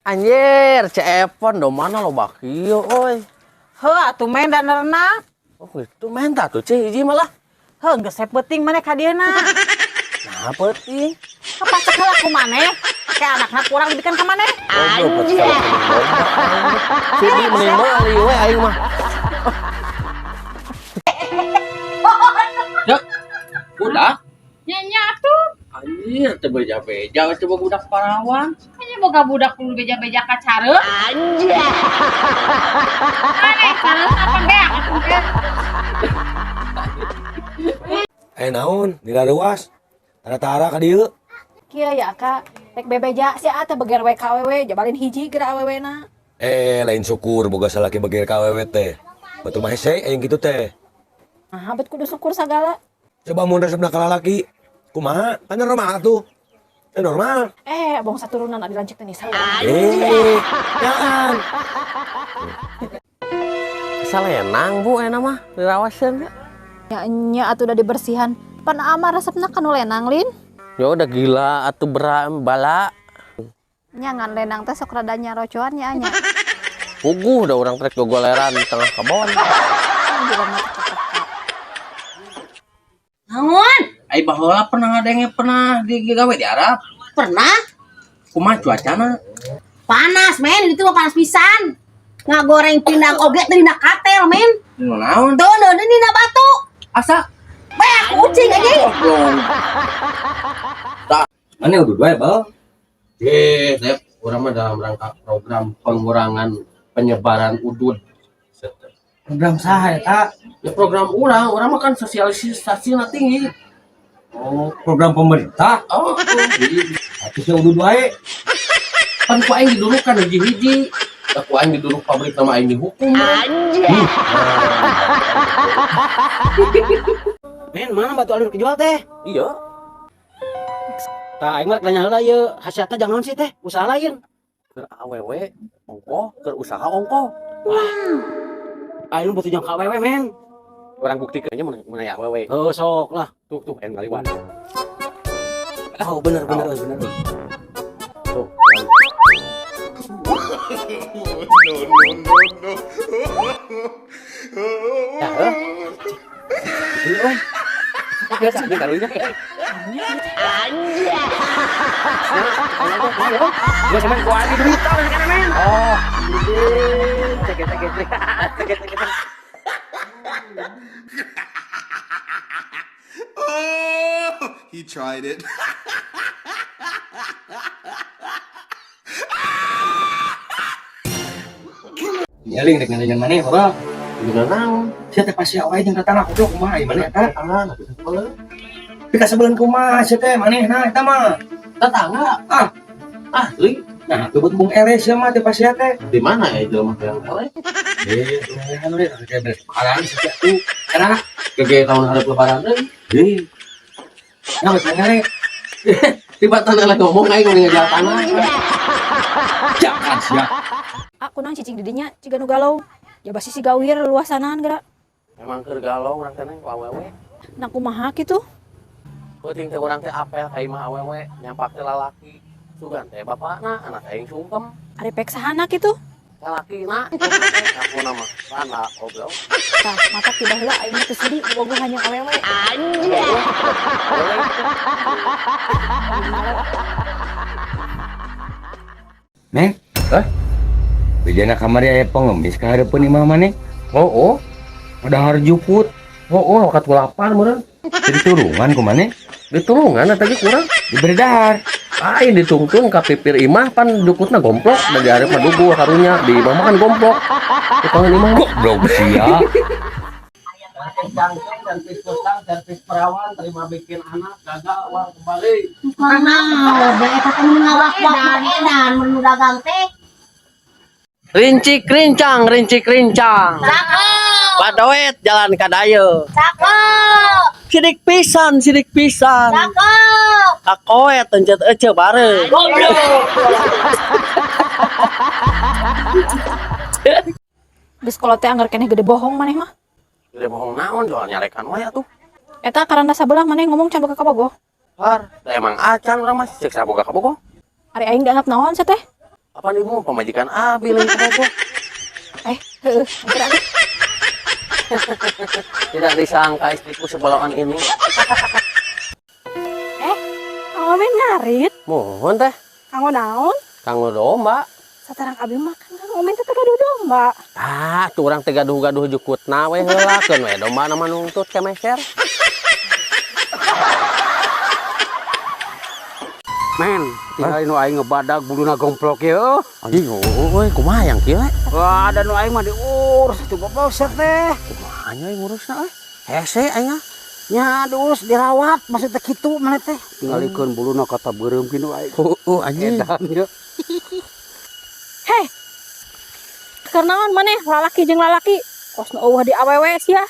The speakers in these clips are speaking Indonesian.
Anjir, Cepon do mana lo bakio, oi. Heuh atuh men dan renang. Oh, itu menta tuh, hiji malah. Heuh geus penting maneh ka dieuna. Nah, penting. Kapacak heula ku maneh. Kayak anakna kurang dibikin ka maneh. Anjir. Sini mending meuli we aing mah. Ya. Udah. Nya tuh. Anjir, teu beja-beja coba budak parawan. Hanya boga budak kudu beja-beja ka careuk. Anjir. Aneh careuk apa beak atuh teh. Naon, diraruas. Tara-tara ka dieu. Kieu ya Kak, rek bebeja sia teh beger we ka awewe jabalin hiji geura awewena. Lain syukur boga salaki beger ka awewe teh. Betul mah hese aya kitu teh. Nah, bet kudu syukur sagala. Coba mun resepna ka lalaki. Kumaha? Kan normal tuh. Normal. Bong saturunan adi lanceuk teh nisa. Jangan. Salenang Bu enak mah dirawaseun ya. Ya nya atuh udah dibersihan. Pan amah resepna kanu lenang lin. Ya udah gila atuh bala. Nya ngan lenang teh sok rada nyarocoan nya nya. Puguh da urang trek gogoleran di tengah kebon. Naon? Ai baheula pernah digawe di Arab. Pernah? Kumaha cuacana? Panas men, itu mah panas pisan. Ngagoreng pindang oge teh dina katel men. Naon? Tuh dina batu. Asa Beak kucing aja. Ane udah bae, Bal. Dep, urang mah dalam rangka program pengurangan penyebaran udud. Program saha eta? Ya program urang mah kan sosialisasi tinggi. Oh, program pemerintah. Oh, Atuh sia udah bae. kan ku aing didudukan hiji-hiji. Da ku aing diduduk pabrik nama aing dihukum. Men, mana batu alur kejual teh? Iya. Tah aing mah tanya heula ieu, hasiatna jangan sih teh, usaha lain. Keur awewe ongko, keur usaha ongko. Aing butuh jangka awewe, men. Orang buktikannya mun aya awewe. Oh, sok lah. Tuh yang ngaliwat. Oh, bener. Tuh. Ya, heuh. Iya, weh. Biasa nih karunya. Gua sama gua lagi duit tau kan, men. Oh. Cek. Oh, he tried it. Nyaling dek ngalingan maneh, Bang. Udah naon? Sia teh pasti awake jeung tatana goblok kumaha ieu maneh eta. Tangan, boleh. Pika sabeuleun kumaha sia teh manehna eta mah. Tetangga. Asli. Nah, teu bung eres sia mah teh pasti teh. Di mana ya jelema yang eleh? Anu deh, kayak berkaran sih tuh. Karena Gege tahun hari lebaran deui. nyampe ngare. Tiba tanah lagi ngomong aing ngejalan tanah. Jangan sia. Aku nang cicing didinya ciga nu galau. Ya basi si gawir luasanaan geura. Emang keur galau urang teh ku awewe. Nah kumaha kitu? Penting teh urang teh apel ka imah awewe nyampak teh lalaki. Sugan teh bapakna anak aing sungkem. Ari pek sahana kitu? Lalakina aku nama anak goblok. Tah, mata tidak heula aing teh sudi boga hanya awewe. Neng. Bejana kamar aya pengemis ka hareupeun imah maneh. Oh. Ada harjuput. Oh, wakat 8 meureun. Jadi turungan ku maneh. Ditulungan tadi kurang. Diberi dahar. Aing ditungtung ka pipir imah pan dukutna gomplok da di hareup mah dugu karunya di imah mah kan gomplok. Tukang imah Goblok sia. jangkrik dan pisang servis perawan terima bikin anak gagal uang kembali. Karena udah eta teh ngawak edan mun dagang teh. Rincik rincang. Cakep. Padoet jalan kadayo. Cakep. Sidik pisan. Cakep. Kakoet tencet ece bareng. Goblok. Di sekolah teh anggar keneh gede bohong maneh mah. Gede bohong naon jual nyarekan wae atuh. Eta karanda sabelah maneh ngomong can boga kabogoh. Har, emang acan urang mah cek saboga kabogoh. Ari aing dianggap naon sia teh? Apa nih Bu? Pemajikan Abi lagi kebobok. Berarti Tidak disangka istriku sebelahan ini. Kang Omen ngarit, Mohon teh. kanggo naon? Kanggo domba. Satarang abi makan Kang Omen teh gaduh domba. Ah, tuh orang teh gaduh-gaduh jukutna we heula keun we domba nama nuntut ke meser. Men, tinggal nu aing ngebadag buluna gomplok ya. Anjing, euy, kumaha yang kieu? Wah, ada nu aing mah diurus tuh goblok teh. Kumaha nya ngurusna euy? Hese aing ah. Nya diurus dirawat, maksudnya kitu mana teh. Tinggalikeun buluna kata beureum pinu aing. Anjing. Edan ya. Heh. Karnaon maneh lalaki jeung lalaki kosna eueuh di awewe sia.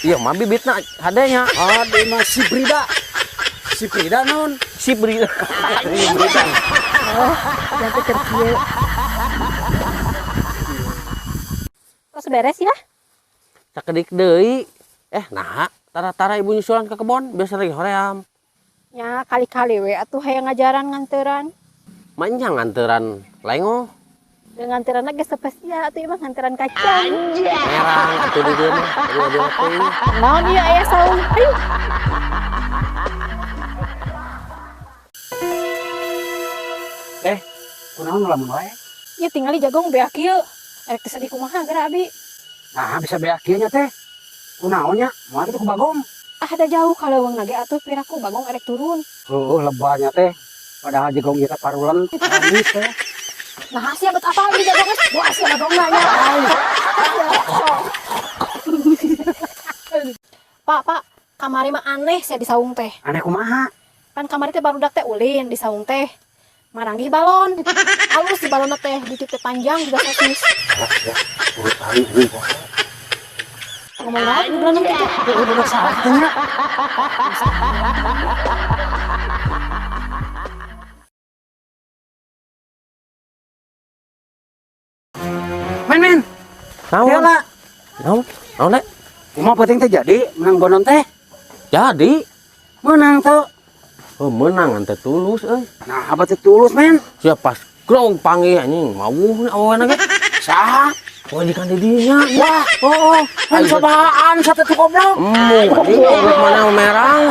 Iya mah bibitna hadenya. Ade mah si Brida. Si Brida non. Si Brida. Yang pikir kieu. Tos beres ya? Sakedik deui. Nah, tara-tara ibu nyusulan ke kebon biasa lagi hoream. Ya kali-kali we atuh hayang ngajaran nganteran. Manjang nganteran lengo. Dengan nganteran lagi spesial atuh mah nganteran kacang. Merang atuh di dieu mah. Aduh teuing. Naon ieu aya saung? Ayo. Kunaon lamun wae? Ya tinggal di jagong beak kieu. Erek teu sedih kumaha gara abi. Nah, bisa beak kieu nya teh. Kunaon nya? Moal kitu ku Bagong. Ada jauh kalau wong nage atuh piraku bagong erek turun. Lebahnya teh. Padahal jegong ieu teh parulen. Habis teh. Nah, sia bet apa ini jagongan? Wah, sia bagong nya. Pak, kamari mah aneh sia di saung teh. Aneh kumaha? Kan kamari teh barudak teh ulin di saung teh. Maranggih balon. Alus di balon teh di teh panjang juga sosis. Ngomong naon di balon teh? Udah salah teh nya. Men. Naon? Heula. Naon teh? Kumaha penting teh jadi menang bonon teh. Jadi Menang tuh. menang ante tulus euy. Nah, apa teh tulus, men? Siap pas grong panggih anjing mawuh awewe ge. Saha? Wajikan di dinya. Wah, kan sabaan satu tuh goblok. Anjing urut mana merang.